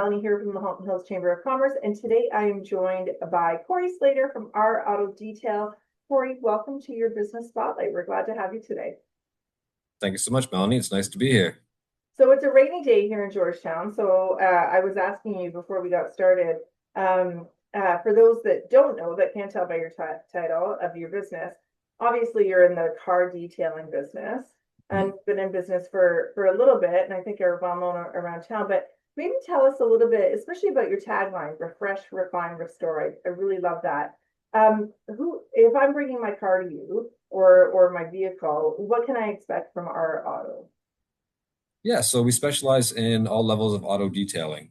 Melanie here from the Halton Hills Chamber of Commerce, and today I am joined by Corey Slater from our Auto Detail. Corey, welcome to your business spotlight. We're glad to have you today. Thank you so much, Melanie. It's nice to be here. So it's a rainy day here in Georgetown. So I was asking you before we got started, for those that don't know, that can't tell by your title of your business, obviously you're in the car detailing business and Mhm. been in business for a little bit, and I think you're well known around town. But maybe tell us a little bit, especially about your tagline: "Refresh, refine, restore." I really love that. Who, if I'm bringing my car to you or my vehicle, what can I expect from our auto? Yeah, so we specialize in all levels of auto detailing.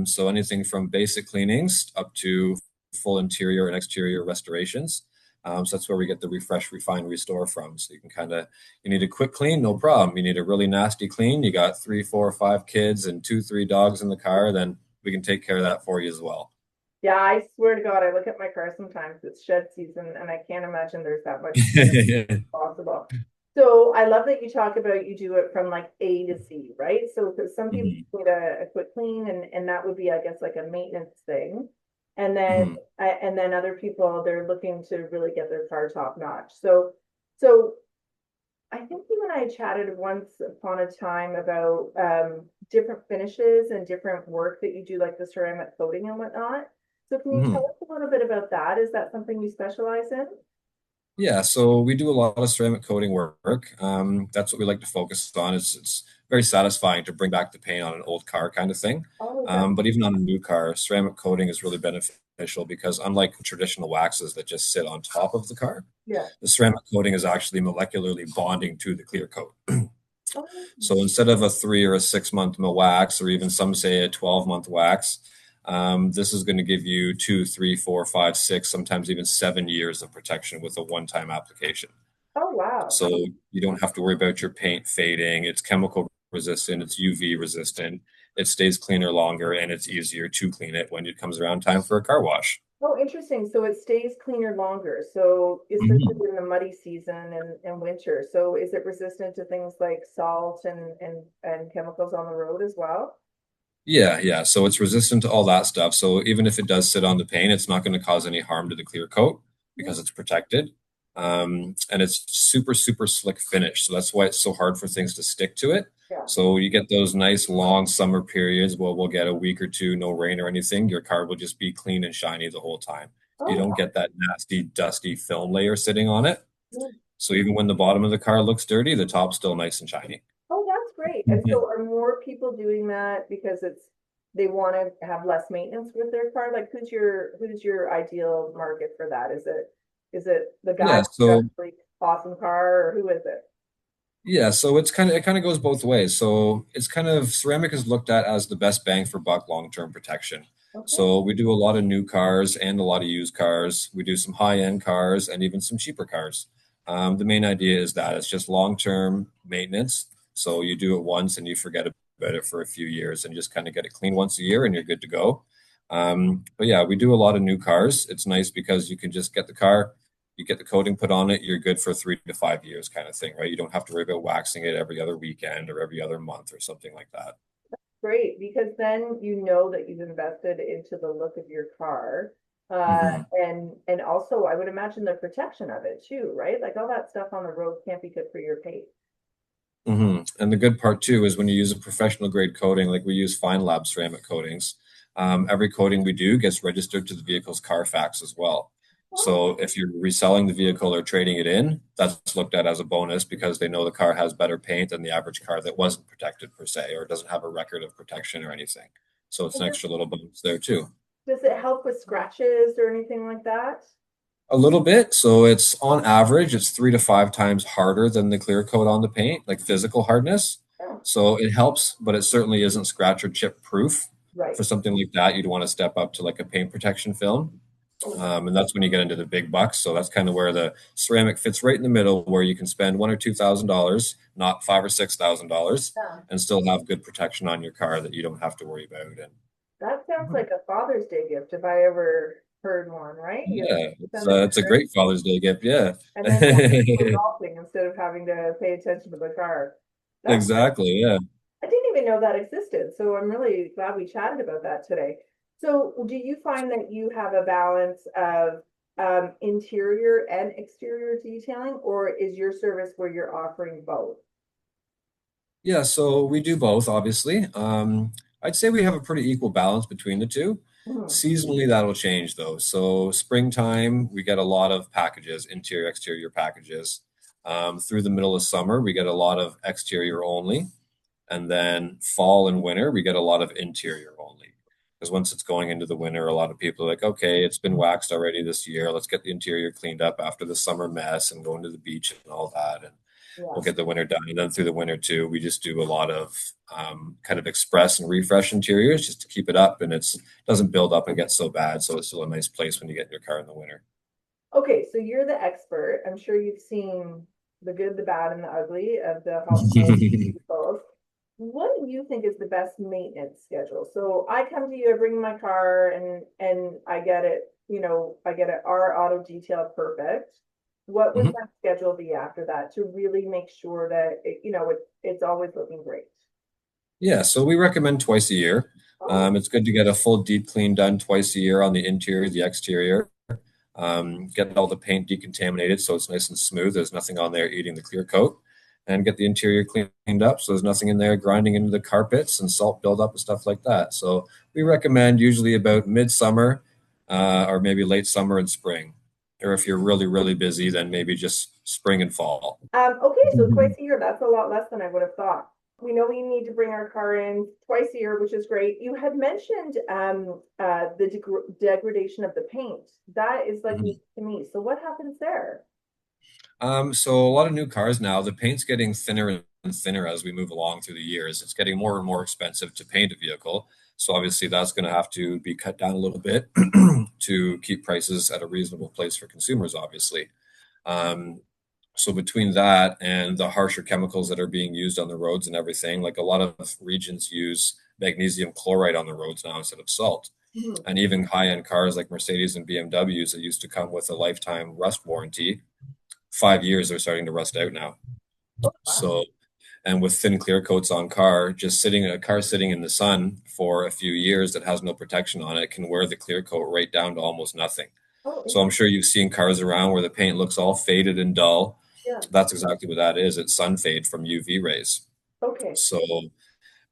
So anything from basic cleanings up to full interior and exterior restorations. So that's where we get the refresh, refine, restore from. So you can you need a quick clean, no problem. You need a really nasty clean. You got three, four, five kids and two, three dogs in the car, then we can take care of that for you as well. Yeah, I swear to God, I look at my car sometimes. It's shed season, and I can't imagine there's that much cleaning possible. So I love that you talk about you do it from like A to Z, right? So because some people Mhm, need a quick clean, and that would be, I guess, like a maintenance thing, and then mhm. other people they're looking to really get their car top notch. So I think you and I chatted once upon a time about different finishes and different work that you do, like the ceramic coating and whatnot. So can you tell Mhm. us a little bit about that? Is that something you specialize in? Yeah, so we do a lot of ceramic coating work. That's what we like to focus on. It's very satisfying to bring back the paint on an old car kind of thing. Oh, that's But even on a new car, ceramic coating is really beneficial because unlike traditional waxes that just sit on top of the car, yeah. the ceramic coating is actually molecularly bonding to the clear coat. Oh, So instead of a 3 or 6 month wax, or even some say a 12-month wax, this is going to give you 2, 3, 4, 5, 6, sometimes even 7 years of protection with a one-time application. oh wow. So you don't have to worry about your paint fading. It's chemical resistant, it's UV resistant, it stays cleaner longer, and it's easier to clean it when it comes around time for a car wash. Oh, interesting. So it stays cleaner longer. So Mhm. especially in the muddy season and winter. So is it resistant to things like salt and chemicals on the road as well? Yeah, yeah. So it's resistant to all that stuff. So even if it does sit on the paint, it's not going to cause any harm to the clear coat because it's protected. And it's super, super slick finish. So that's why it's so hard for things to stick to it. Yeah. So you get those nice long summer periods where we'll get a week or two, no rain or anything. Your car will just be clean and shiny the whole time. You don't Oh, get that nasty, dusty film layer sitting on it. wow. So even when the bottom of the car looks dirty, the top's still nice and shiny. Oh, that's great. And so are more people doing that because they want to have less maintenance with their car? Like who's your ideal market for that? Is it the guy Yeah, who's got so a really awesome car, or who is it? Yeah, so it kind of goes both ways. So it's kind of ceramic is looked at as the best bang for buck long-term protection. Okay. So we do a lot of new cars and a lot of used cars. We do some high-end cars and even some cheaper cars. The main idea is that it's just long-term maintenance. So you do it once and you forget about it for a few years and just kind of get it clean once a year and you're good to go. But yeah, we do a lot of new cars. It's nice because you can just get the car, you get the coating put on it, you're good for 3 to 5 years kind of thing, right? You don't have to worry about waxing it every other weekend or every other month or something like that. Great, because then you know that you've invested into the look of your car. Hmm. And also I would imagine the protection of it too, right? Like all that stuff on the road can't be good for your paint. And the good part too is when you use a professional grade coating, like we use Fine Lab ceramic coatings, every coating we do gets registered to the vehicle's Carfax as well. So if you're reselling the vehicle or trading it in, that's looked at as a bonus because they know the car has better paint than the average car that wasn't protected per se or doesn't have a record of protection or anything. So it's an Oh, extra little bonus there too. does it help with scratches or anything like that? A little bit. So it's on average, it's 3 to 5 times harder than the clear coat on the paint, like physical hardness. Oh, So it helps, but it certainly isn't scratch or chip proof. right. For something like that, you'd want to step up to like a paint protection film. Okay. And that's when you get into the big bucks. So that's kind of where the ceramic fits right in the middle, where you can spend $1 or $2,000, not $5 or $6,000, Yeah. and still have good protection on your car that you don't have to worry about. And That sounds like a Father's Day gift if I ever heard one, right? You yeah, send the it's a car great Father's Day gift. Yeah. and then you have to go golfing instead of having to pay attention to the car. That's Exactly. Yeah. I didn't didn't even know that existed. So I'm really glad we chatted about that today. So do you find that you have a balance of interior and exterior detailing, or is your service where you're offering both? Yeah, so we do both, obviously. I'd say we have a pretty equal balance between the two. Mhm. Seasonally, that'll change though. So springtime, we get a lot of packages, interior, exterior packages. Through the middle of summer, we get a lot of exterior only. And then fall and winter, we get a lot of interior only. Because once it's going into the winter, a lot of people are like, okay, it's been waxed already this year. Let's get the interior cleaned up after the summer mess and going to the beach and all that. And Yeah. we'll get the winter done. And then through the winter too, we just do a lot of kind of express and refresh interiors just to keep it up and it doesn't build up and get so bad. So it's still a nice place when you get in your car in the winter. Okay, so you're the expert. I'm sure you've seen the good, the bad, and the ugly of the Halton vehicles. What do you think is the best maintenance schedule? So I come to you, I bring my car, and I get it. I get it. Our auto detail perfect. What would Mhm. that schedule be after that to really make sure that it's always looking great? Yeah, so we recommend twice a year. Oh, It's good to get a full deep clean done twice a year on the interior, the exterior. Get all the paint decontaminated so it's nice and smooth. There's nothing on there eating the clear coat. And get the interior cleaned up so there's nothing in there grinding into the carpets and salt buildup and stuff like that. So we recommend usually about midsummer or maybe late summer and spring. Or if you're really, really busy, then maybe just spring and fall. okay, so twice a year, that's a lot less than I would have thought. We know we need to bring our car in twice a year, which is great. You had mentioned the degradation of the paint. That is like Mhm. news to me. So what happens there? So a lot of new cars now, the paint's getting thinner and thinner as we move along through the years. It's getting more and more expensive to paint a vehicle. So obviously that's going to have to be cut down a little bit to keep prices at a reasonable place for consumers, obviously. Um, so between that and the harsher chemicals that are being used on the roads and everything, like a lot of regions use magnesium chloride on the roads now instead of salt. Mhm. And even high-end cars like Mercedes and BMWs that used to come with a lifetime rust warranty, 5 years they're starting to rust out now. Oh, wow. So, and with thin clear coats on just sitting a car sitting in the sun for a few years that has no protection on it can wear the clear coat right down to almost nothing. Oh, So I'm sure you've seen cars around where the paint looks all faded and dull. yeah. That's exactly what that is. It's sun fade from UV rays. Okay. So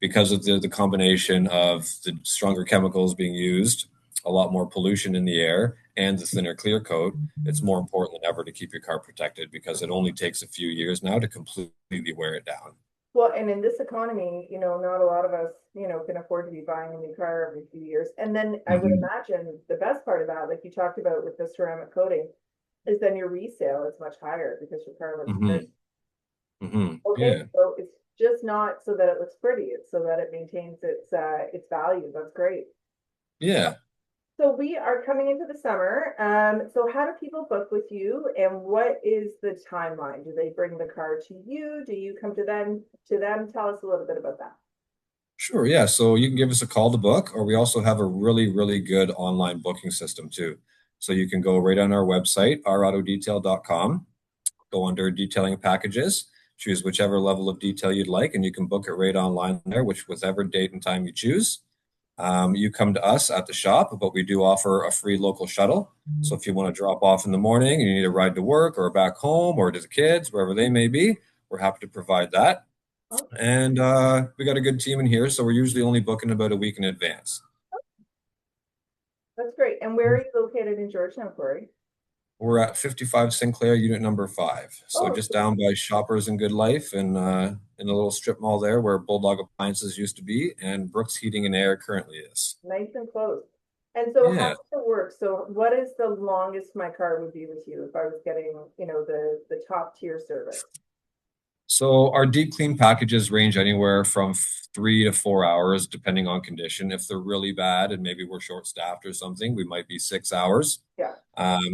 because of the combination of the stronger chemicals being used, a lot more pollution in the air, and the thinner clear coat, it's more important than ever to keep your car protected because it only takes a few years now to completely wear it down. Well, and in this economy, not a lot of us, can afford to be buying a new car every few years. And then I would Hmm. imagine the best part of that, like you talked about with the ceramic coating, is then your resale is much higher because your car looks Hmm. great. Hmm. Okay, Yeah. so it's just not so that it looks pretty, it's so that it maintains its value. That's great. Yeah. So we are coming into the summer. So how do people book with you and what is the timeline? Do they bring the car to you? Do you come to them? Tell us a little bit about that. Sure. Yeah. So you can give us a call to book, or we also have a really, really good online booking system too. So you can go right on our website, routodetail.com, go under detailing packages, choose whichever level of detail you'd like, and you can book it right online there, which whatever date and time you choose. You come to us at the shop, but we do offer a free local shuttle. So if you want to drop off in the morning and you need a ride to work or back home or to the kids, wherever they may be, we're happy to provide that. Oh, And we got a good team in here, so we're usually only booking about a week in advance. that's great. And where are you located in Georgetown, Corey? We're at 55 Sinclair, unit number 5. So Oh, just so down by Shoppers and Good Life and in a little strip mall there where Bulldog Appliances used to be and Brooks Heating and Air currently is. nice and close. And so how Yeah. does it work? So what is the longest my car would be with you if I was getting, the top tier service? So our deep clean packages range anywhere from 3 to 4 hours, depending on condition. If they're really bad and maybe we're short staffed or something, we might be 6 hours. Yeah.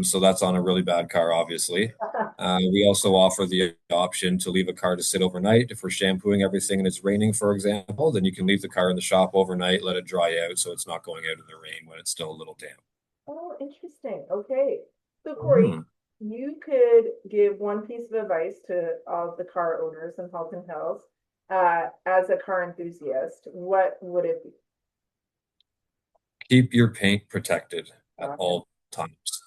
So that's on a really bad car, obviously. We also offer the option to leave a car to sit overnight. If we're shampooing everything and it's raining, for example, then you can leave the car in the shop overnight, let it dry out so it's not going out in the rain when it's still a little damp. Oh, interesting. Okay. So Corey, Mhm. you could give one piece of advice to all of the car owners in Halton Hills. as a car enthusiast, what would it be? Keep your paint protected at Awesome. all times.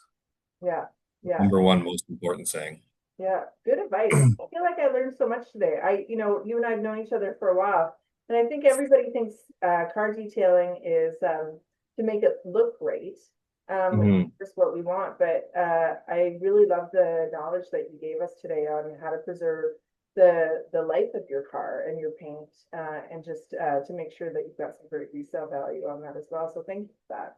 Yeah, yeah. Number one most important thing. Yeah, good advice. I feel like I learned so much today. You and I have known each other for a while, and I think everybody thinks car detailing is to make it look great, which Mhm. is what we want. But I really love the knowledge that you gave us today on how to preserve the life of your car and your paint, and just to make sure that you've got some great resale value on that as well. So thank you for that.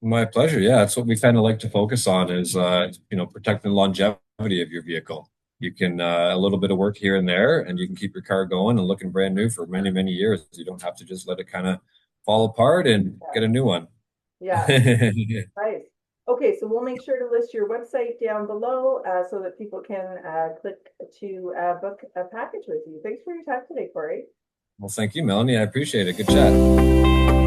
My pleasure. Yeah, that's what we kind of like to focus on is protecting the longevity of your vehicle. You can a little bit of work here and there, and you can keep your car going and looking brand new for many, many years. You don't have to just let it kind of fall apart and Yeah, get a new one. yeah. Nice. Okay, so we'll make sure to list your website down below so that people can click to book a package with you. Thanks for your time today, Corey. Well, thank you, Melanie. I appreciate it. Good chat.